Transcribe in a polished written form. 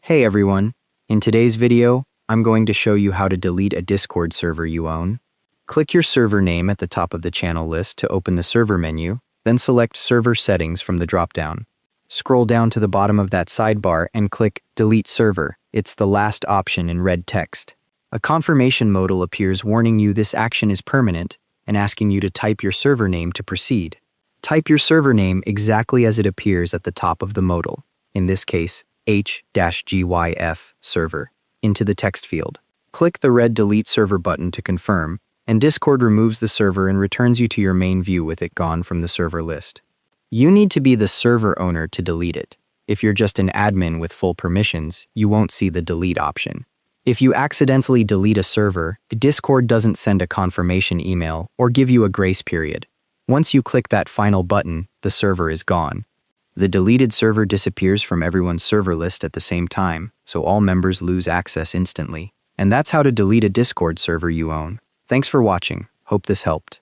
Hey everyone, in today's video, I'm going to show you how to delete a Discord server you own. Click your server name at the top of the channel list to open the server menu, then select Server Settings from the dropdown. Scroll down to the bottom of that sidebar and click Delete Server. It's the last option in red text. A confirmation modal appears warning you this action is permanent and asking you to type your server name to proceed. Type your server name exactly as it appears at the top of the modal, in this case, H-GYF server, into the text field. Click the red Delete Server button to confirm, and Discord removes the server and returns you to your main view with it gone from the server list. You need to be the server owner to delete it. If you're just an admin with full permissions, you won't see the delete option. If you accidentally delete a server, Discord doesn't send a confirmation email or give you a grace period. Once you click that final button, the server is gone. The deleted server disappears from everyone's server list at the same time, so all members lose access instantly. And that's how to delete a Discord server you own. Thanks for watching. Hope this helped.